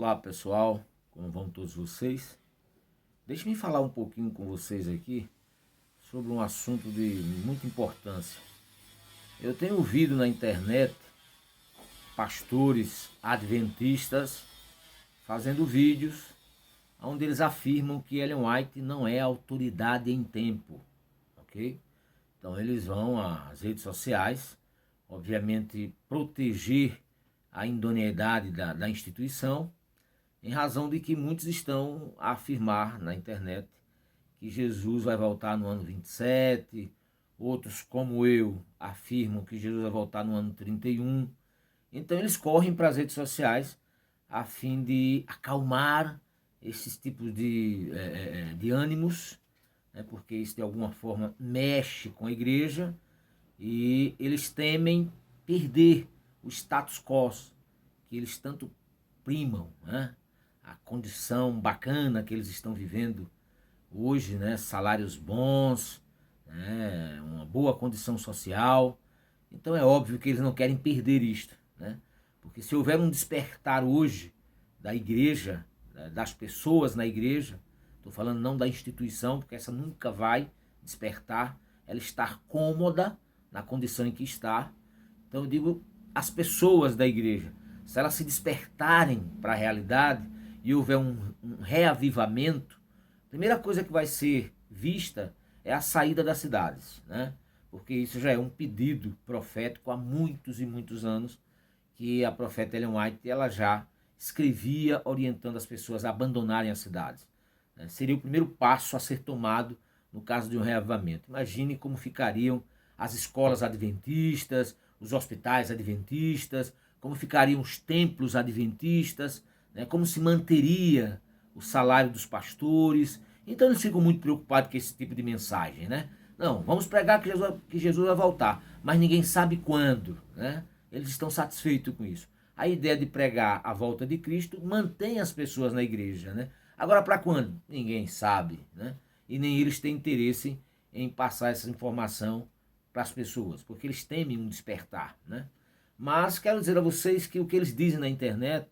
Olá pessoal, como vão todos vocês? Deixe-me falar um pouquinho com vocês aqui sobre um assunto de muita importância. Eu tenho ouvido na internet pastores adventistas fazendo vídeos onde eles afirmam que Ellen White não é autoridade em tempo, ok? Então eles vão às redes sociais, obviamente proteger a idoneidade da instituição, em razão de que muitos estão a afirmar na internet que Jesus vai voltar no ano 27, outros, como eu, afirmam que Jesus vai voltar no ano 31. Então eles correm para as redes sociais a fim de acalmar esses tipos de ânimos, né, porque isso de alguma forma mexe com a igreja e eles temem perder o status quo que eles tanto primam, né? A condição bacana que eles estão vivendo hoje, né? Salários bons, né? Uma boa condição social. Então é óbvio que eles não querem perder isto, né? Porque se houver um despertar hoje da igreja, das pessoas na igreja, estou falando não da instituição, porque essa nunca vai despertar, ela está cômoda na condição em que está. Então eu digo, as pessoas da igreja, se elas se despertarem para a realidade e houver um reavivamento, a primeira coisa que vai ser vista é a saída das cidades, né? Porque isso já é um pedido profético há muitos e muitos anos, que a profeta Ellen White ela já escrevia orientando as pessoas a abandonarem as cidades. Seria o primeiro passo a ser tomado no caso de um reavivamento. Imagine como ficariam as escolas adventistas, os hospitais adventistas, como ficariam os templos adventistas, né? Como se manteria o salário dos pastores. Então eles ficam muito preocupados com esse tipo de mensagem, né? Não, vamos pregar que Jesus vai voltar, mas ninguém sabe quando, né? Eles estão satisfeitos com isso. A ideia de pregar a volta de Cristo mantém as pessoas na igreja, né? Agora, para quando? Ninguém sabe, né? E nem eles têm interesse em passar essa informação para as pessoas, porque eles temem um despertar, né? Mas quero dizer a vocês que o que eles dizem na internet,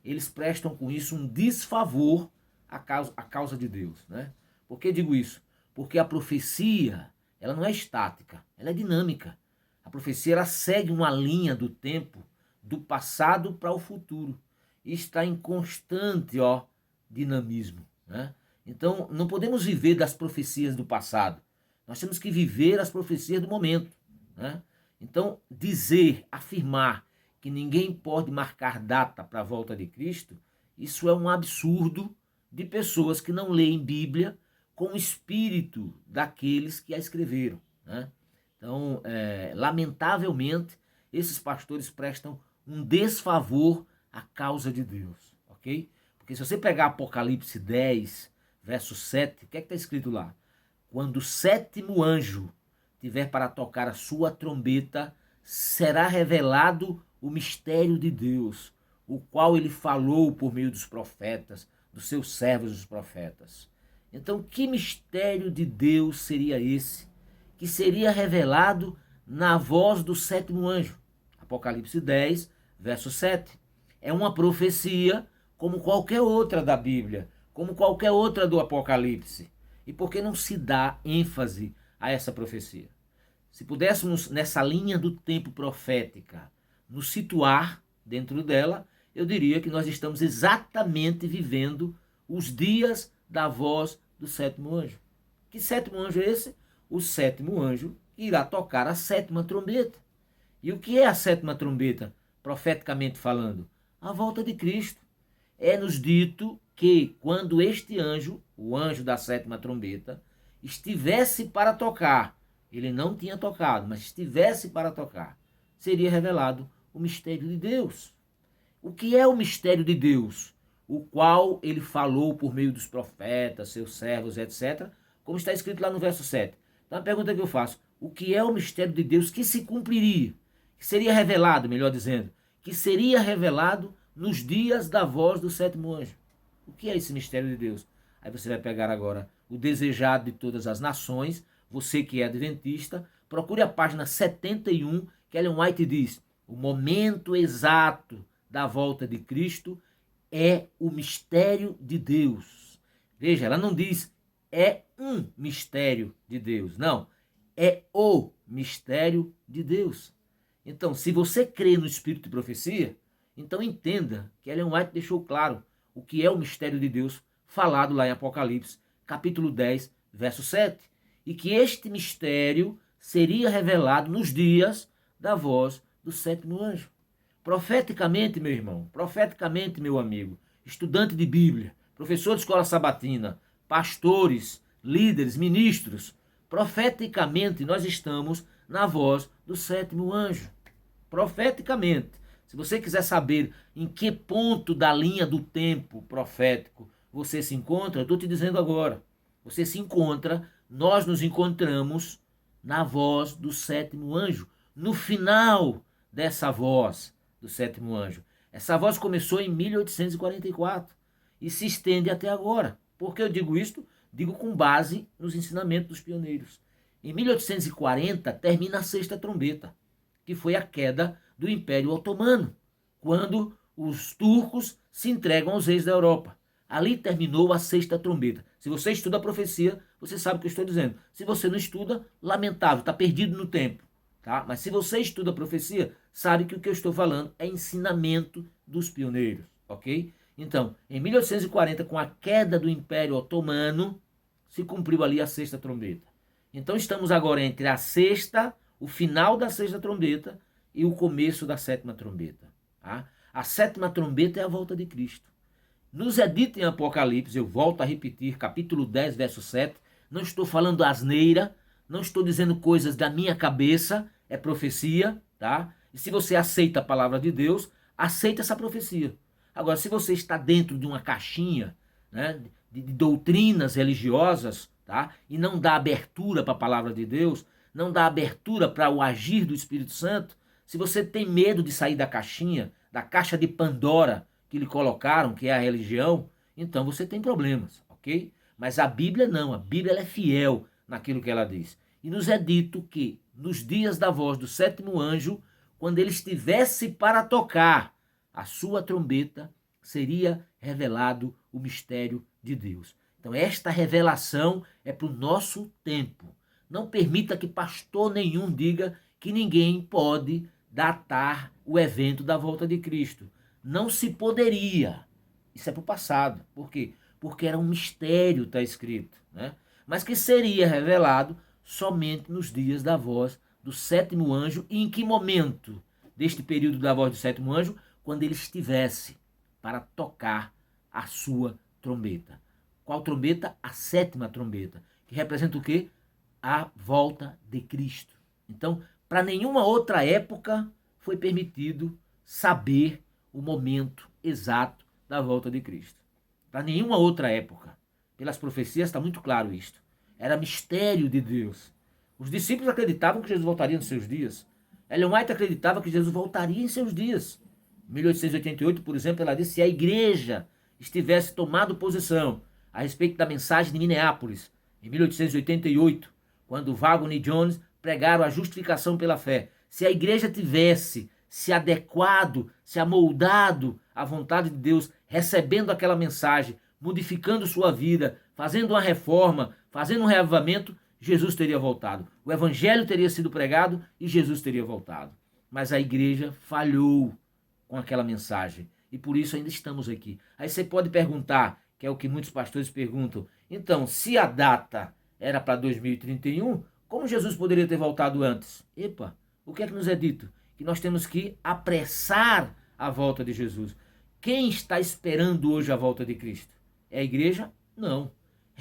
eles prestam com isso um desfavor à causa de Deus, né? Por que digo isso? Porque a profecia, ela não é estática, ela é dinâmica. A profecia, ela segue uma linha do tempo, do passado para o futuro. E está em constante, dinamismo, né? Então, não podemos viver das profecias do passado. Nós temos que viver as profecias do momento, né? Então, dizer, afirmar que ninguém pode marcar data para a volta de Cristo, isso é um absurdo de pessoas que não leem Bíblia com o espírito daqueles que a escreveram, né? Então, lamentavelmente, esses pastores prestam um desfavor à causa de Deus, ok? Porque se você pegar Apocalipse 10, verso 7, o que é que está escrito lá? Quando o sétimo anjo tiver para tocar a sua trombeta, será revelado o mistério de Deus, o qual ele falou por meio dos profetas, dos seus servos os profetas. Então, que mistério de Deus seria esse, que seria revelado na voz do sétimo anjo? Apocalipse 10, verso 7. É uma profecia como qualquer outra da Bíblia, como qualquer outra do Apocalipse. E por que não se dá ênfase a essa profecia? Se pudéssemos, nessa linha do tempo profética, nos situar dentro dela, eu diria que nós estamos exatamente vivendo os dias da voz do sétimo anjo. Que sétimo anjo é esse? O sétimo anjo irá tocar a sétima trombeta. E o que é a sétima trombeta, profeticamente falando? A volta de Cristo. É-nos dito que quando este anjo, o anjo da sétima trombeta, estivesse para tocar, ele não tinha tocado, mas estivesse para tocar, seria revelado o mistério de Deus. O que é o mistério de Deus? O qual ele falou por meio dos profetas, seus servos, etc., como está escrito lá no verso 7. Então a pergunta que eu faço, o que é o mistério de Deus que se cumpriria? Que seria revelado, melhor dizendo, que seria revelado nos dias da voz do sétimo anjo. O que é esse mistério de Deus? Aí você vai pegar agora o desejado de todas as nações, você que é adventista, procure a página 71, que Ellen White diz, o momento exato da volta de Cristo é o mistério de Deus. Veja, ela não diz é um mistério de Deus. Não, é o mistério de Deus. Então, se você crê no espírito de profecia, então entenda que Ellen White deixou claro o que é o mistério de Deus falado lá em Apocalipse, capítulo 10, verso 7. E que este mistério seria revelado nos dias da voz do sétimo anjo. Profeticamente, meu irmão, profeticamente, meu amigo, estudante de Bíblia, professor de escola sabatina, pastores, líderes, ministros, profeticamente nós estamos na voz do sétimo anjo. Profeticamente. Se você quiser saber em que ponto da linha do tempo profético você se encontra, eu estou te dizendo agora. Você se encontra, nós nos encontramos na voz do sétimo anjo, no final dessa voz do sétimo anjo. Essa voz começou em 1844 e se estende até agora. Por que eu digo isto? Digo com base nos ensinamentos dos pioneiros. Em 1840 termina a sexta trombeta, que foi a queda do Império Otomano, quando os turcos se entregam aos reis da Europa. Ali terminou a sexta trombeta. Se você estuda a profecia, você sabe o que eu estou dizendo. Se você não estuda, lamentável, está perdido no tempo. Tá? Mas se você estuda a profecia, sabe que o que eu estou falando é ensinamento dos pioneiros, ok? Então, em 1840, com a queda do Império Otomano, se cumpriu ali a sexta trombeta. Então estamos agora entre a sexta, o final da sexta trombeta e o começo da sétima trombeta. Tá? A sétima trombeta é a volta de Cristo. Nos é dito em Apocalipse, eu volto a repetir, capítulo 10, verso 7, não estou falando asneira, não estou dizendo coisas da minha cabeça, é profecia, tá? E se você aceita a palavra de Deus, aceita essa profecia. Agora, se você está dentro de uma caixinha, né, de doutrinas religiosas, tá? E não dá abertura para a palavra de Deus, não dá abertura para o agir do Espírito Santo, se você tem medo de sair da caixinha, da caixa de Pandora que lhe colocaram, que é a religião, então você tem problemas, ok? Mas a Bíblia não, a Bíblia ela é fiel naquilo que ela diz. E nos é dito que nos dias da voz do sétimo anjo, quando ele estivesse para tocar a sua trombeta, seria revelado o mistério de Deus. Então esta revelação é para o nosso tempo. Não permita que pastor nenhum diga que ninguém pode datar o evento da volta de Cristo. Não se poderia. Isso é para o passado. Por quê? Porque era um mistério, está escrito, né? Mas que seria revelado somente nos dias da voz do sétimo anjo. E em que momento deste período da voz do sétimo anjo? Quando ele estivesse para tocar a sua trombeta. Qual trombeta? A sétima trombeta, que representa o quê? A volta de Cristo. Então, para nenhuma outra época foi permitido saber o momento exato da volta de Cristo. Para nenhuma outra época. Pelas profecias está muito claro isto. Era mistério de Deus. Os discípulos acreditavam que Jesus voltaria nos seus dias. Ellen White acreditava que Jesus voltaria em seus dias. Em 1888, por exemplo, ela disse: se a igreja estivesse tomado posição a respeito da mensagem de Minneapolis, em 1888, quando Wagner e Jones pregaram a justificação pela fé, se a igreja tivesse se adequado, se amoldado à vontade de Deus, recebendo aquela mensagem, modificando sua vida, fazendo uma reforma, fazendo um reavivamento, Jesus teria voltado. O evangelho teria sido pregado e Jesus teria voltado. Mas a igreja falhou com aquela mensagem. E por isso ainda estamos aqui. Aí você pode perguntar, que é o que muitos pastores perguntam, então, se a data era para 2031, como Jesus poderia ter voltado antes? Epa, o que é que nos é dito? Que nós temos que apressar a volta de Jesus. Quem está esperando hoje a volta de Cristo? É a igreja? Não.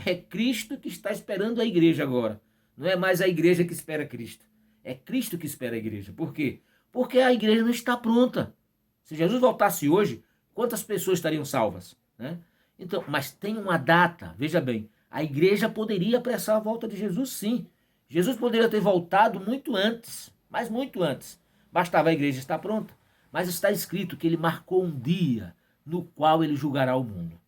É Cristo que está esperando a igreja agora. Não é mais a igreja que espera Cristo. É Cristo que espera a igreja. Por quê? Porque a igreja não está pronta. Se Jesus voltasse hoje, quantas pessoas estariam salvas? Né? Então, mas tem uma data, veja bem, a igreja poderia apressar a volta de Jesus, sim. Jesus poderia ter voltado muito antes, mas muito antes. Bastava a igreja estar pronta. Mas está escrito que ele marcou um dia no qual ele julgará o mundo.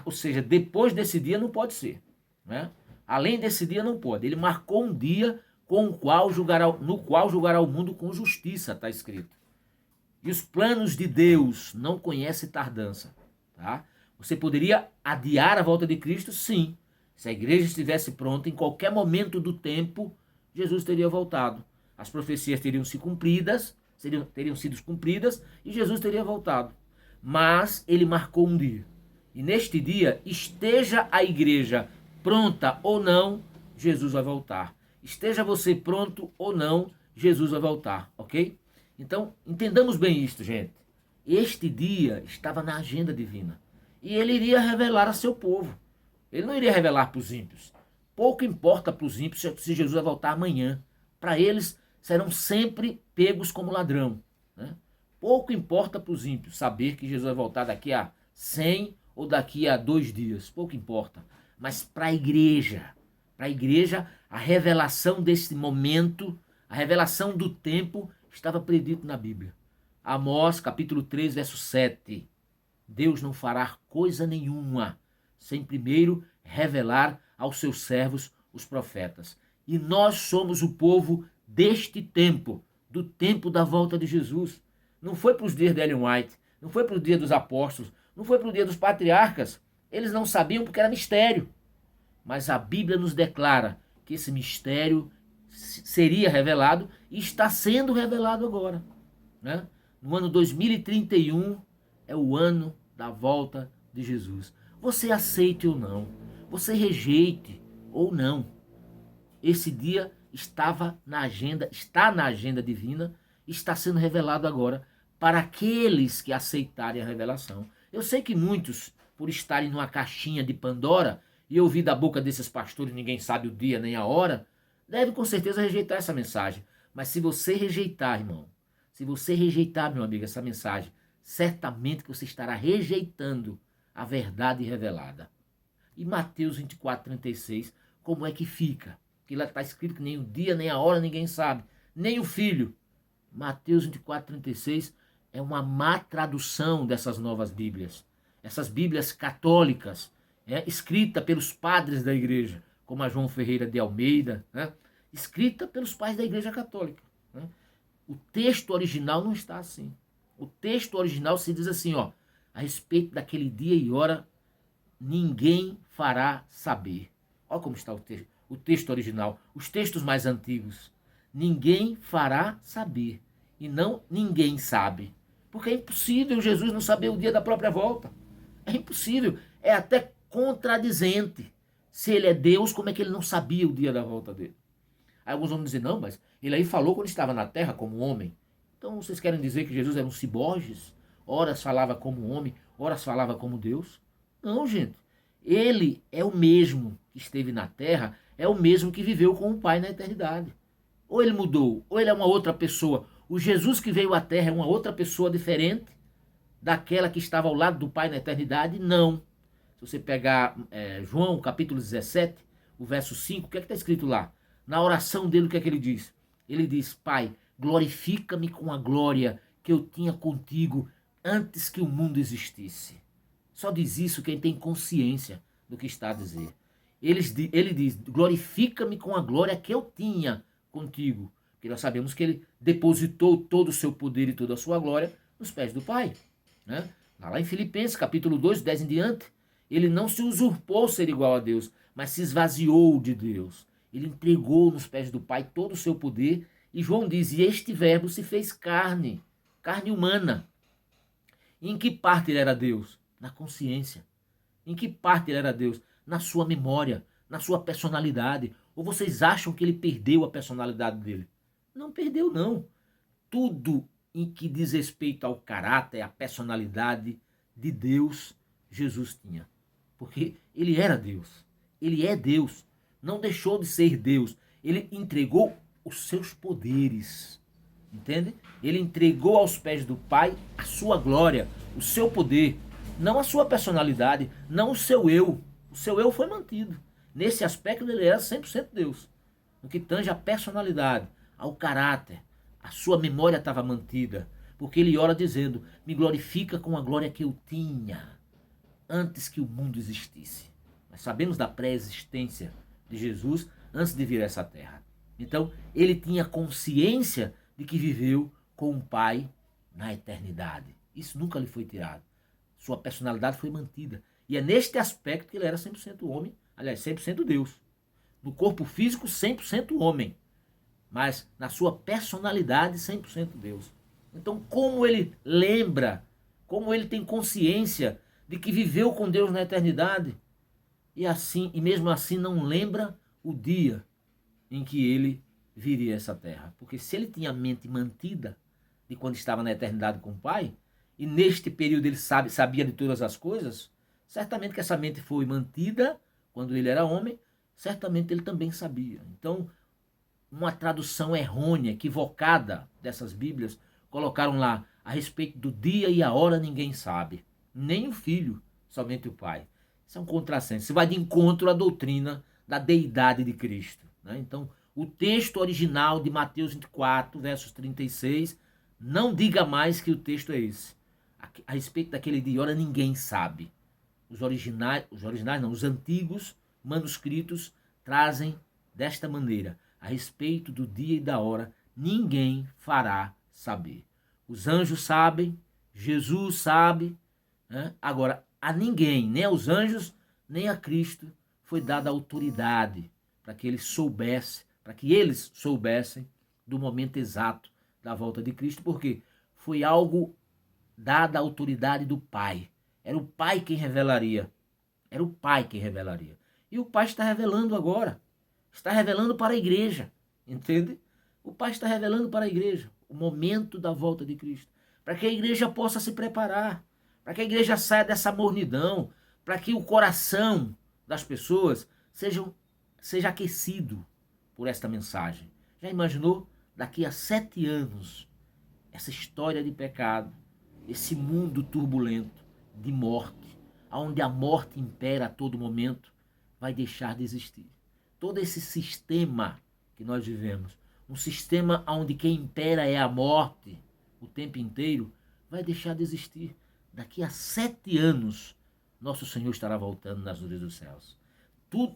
Ou seja, depois desse dia não pode ser. Né? Além desse dia não pode. Ele marcou um dia no qual julgará o mundo com justiça, está escrito. E os planos de Deus não conhecem tardança. Tá? Você poderia adiar a volta de Cristo? Sim. Se a igreja estivesse pronta, em qualquer momento do tempo, Jesus teria voltado. As profecias teriam sido cumpridas, e Jesus teria voltado. Mas ele marcou um dia. E neste dia, esteja a igreja pronta ou não, Jesus vai voltar. Esteja você pronto ou não, Jesus vai voltar, ok? Então, entendamos bem isto, gente. Este dia estava na agenda divina. E ele iria revelar a seu povo. Ele não iria revelar para os ímpios. Pouco importa para os ímpios se Jesus vai voltar amanhã. Para eles, serão sempre pegos como ladrão. Né? Pouco importa para os ímpios saber que Jesus vai voltar daqui a 100 ou daqui a 2 dias. Pouco importa. Mas para a igreja, a revelação desse momento, a revelação do tempo, estava predito na Bíblia. Amós, capítulo 3, verso 7. Deus não fará coisa nenhuma sem primeiro revelar aos seus servos, os profetas. E nós somos o povo deste tempo, do tempo da volta de Jesus. Não foi para os dias de Ellen White, não foi para o dia dos apóstolos, não foi para o dia dos patriarcas. Eles não sabiam porque era mistério. Mas a Bíblia nos declara que esse mistério seria revelado e está sendo revelado agora. Né? No ano 2031 é o ano da volta de Jesus. Você aceite ou não, você rejeite ou não, esse dia estava na agenda, está na agenda divina, está sendo revelado agora para aqueles que aceitarem a revelação. Eu sei que muitos, por estarem numa caixinha de Pandora e ouvir da boca desses pastores ninguém sabe o dia nem a hora, devem com certeza rejeitar essa mensagem. Mas se você rejeitar, irmão, se você rejeitar, meu amigo, essa mensagem, certamente que você estará rejeitando a verdade revelada. E Mateus 24:36, como é que fica? Que lá está escrito que nem o dia, nem a hora, ninguém sabe. Nem o filho. Mateus 24:36 é uma má tradução dessas novas Bíblias. Essas Bíblias católicas, escrita pelos padres da igreja, como a João Ferreira de Almeida, escrita pelos pais da igreja católica. O texto original não está assim. O texto original se diz assim, a respeito daquele dia e hora, ninguém fará saber. Olha como está o texto original, os textos mais antigos. Ninguém fará saber. E não ninguém sabe. Porque é impossível Jesus não saber o dia da própria volta. É impossível. É até contradizente. Se ele é Deus, como é que ele não sabia o dia da volta dele? Aí alguns vão dizer, não, mas ele aí falou quando estava na terra como homem. Então vocês querem dizer que Jesus era um ciborgues? Horas falava como homem, horas falava como Deus? Não, gente. Ele é o mesmo que esteve na terra, é o mesmo que viveu com o Pai na eternidade. Ou ele mudou, ou ele é uma outra pessoa. O Jesus que veio à terra é uma outra pessoa diferente daquela que estava ao lado do Pai na eternidade? Não. Se você pegar João capítulo 17, o verso 5, o que é que está escrito lá? Na oração dele, o que é que ele diz? Ele diz, Pai, glorifica-me com a glória que eu tinha contigo antes que o mundo existisse. Só diz isso quem tem consciência do que está a dizer. Ele diz, glorifica-me com a glória que eu tinha contigo. Porque nós sabemos que ele depositou todo o seu poder e toda a sua glória nos pés do Pai. Né? Lá em Filipenses, capítulo 2, 10 em diante, ele não se usurpou ser igual a Deus, mas se esvaziou de Deus. Ele entregou nos pés do Pai todo o seu poder. E João diz, e este verbo se fez carne, carne humana. E em que parte ele era Deus? Na consciência. Em que parte ele era Deus? Na sua memória, na sua personalidade. Ou vocês acham que ele perdeu a personalidade dele? Não perdeu, não. Tudo em que diz respeito ao caráter, à personalidade de Deus, Jesus tinha. Porque ele era Deus. Ele é Deus. Não deixou de ser Deus. Ele entregou os seus poderes. Entende? Ele entregou aos pés do Pai a sua glória, o seu poder. Não a sua personalidade, não o seu eu. O seu eu foi mantido. Nesse aspecto ele era 100% Deus. No que tange a personalidade, ao caráter, a sua memória estava mantida. Porque ele ora dizendo, me glorifica com a glória que eu tinha antes que o mundo existisse. Nós sabemos da pré-existência de Jesus antes de vir a essa terra. Então, ele tinha consciência de que viveu com o Pai na eternidade. Isso nunca lhe foi tirado. Sua personalidade foi mantida. E é neste aspecto que ele era 100% homem, aliás, 100% Deus. No corpo físico, 100% homem. Mas na sua personalidade, 100% Deus. Então, como ele lembra, como ele tem consciência de que viveu com Deus na eternidade, e mesmo assim não lembra o dia em que ele viria a essa terra. Porque se ele tinha a mente mantida de quando estava na eternidade com o Pai, e neste período ele sabia de todas as coisas, certamente que essa mente foi mantida quando ele era homem, certamente ele também sabia. Então, uma tradução errônea, equivocada dessas Bíblias, colocaram lá, a respeito do dia e a hora ninguém sabe. Nem o filho, somente o pai. Isso é um contrassenso. Isso vai de encontro à doutrina da deidade de Cristo. Né? Então, o texto original de Mateus 24, versos 36, não diga mais que o texto é esse. A respeito daquele dia e hora ninguém sabe. Os originais não, os antigos manuscritos trazem desta maneira: a respeito do dia e da hora, ninguém fará saber. Os anjos sabem, Jesus sabe, né? Agora, a ninguém, nem aos anjos, nem a Cristo, foi dada autoridade para que eles soubessem do momento exato da volta de Cristo, porque foi algo dada a autoridade do Pai. Era o Pai quem revelaria. Era o Pai quem revelaria. E o Pai está revelando agora. Está revelando para a igreja. Entende? O Pai está revelando para a igreja o momento da volta de Cristo. Para que a igreja possa se preparar. Para que a igreja saia dessa mornidão. Para que o coração das pessoas seja aquecido por esta mensagem. Já imaginou? Daqui a 7 anos, essa história de pecado, esse mundo turbulento de morte, onde a morte impera a todo momento, vai deixar de existir. Todo esse sistema que nós vivemos, um sistema onde quem impera é a morte o tempo inteiro, vai deixar de existir. Daqui a 7 anos, nosso Senhor estará voltando nas nuvens dos céus.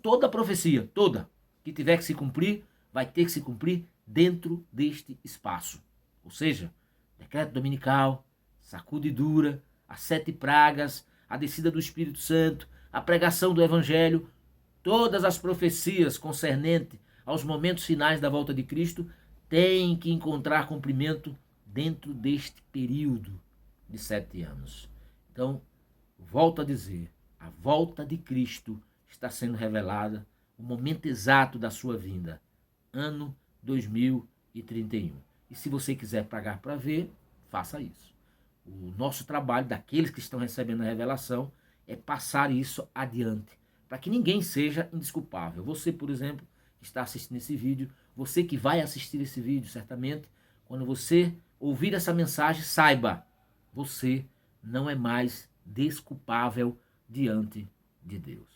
Toda a profecia, toda, que tiver que se cumprir, vai ter que se cumprir dentro deste espaço. Ou seja, decreto dominical, sacudidura, as 7 pragas, a descida do Espírito Santo, a pregação do Evangelho, todas as profecias concernentes aos momentos finais da volta de Cristo têm que encontrar cumprimento dentro deste período de 7 anos. Então, volto a dizer, a volta de Cristo está sendo revelada, o momento exato da sua vinda, ano 2031. E se você quiser pagar para ver, faça isso. O nosso trabalho, daqueles que estão recebendo a revelação, é passar isso adiante, para que ninguém seja indesculpável. Você, por exemplo, que está assistindo esse vídeo, você que vai assistir esse vídeo, certamente, quando você ouvir essa mensagem, saiba, você não é mais desculpável diante de Deus.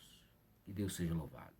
Que Deus seja louvado.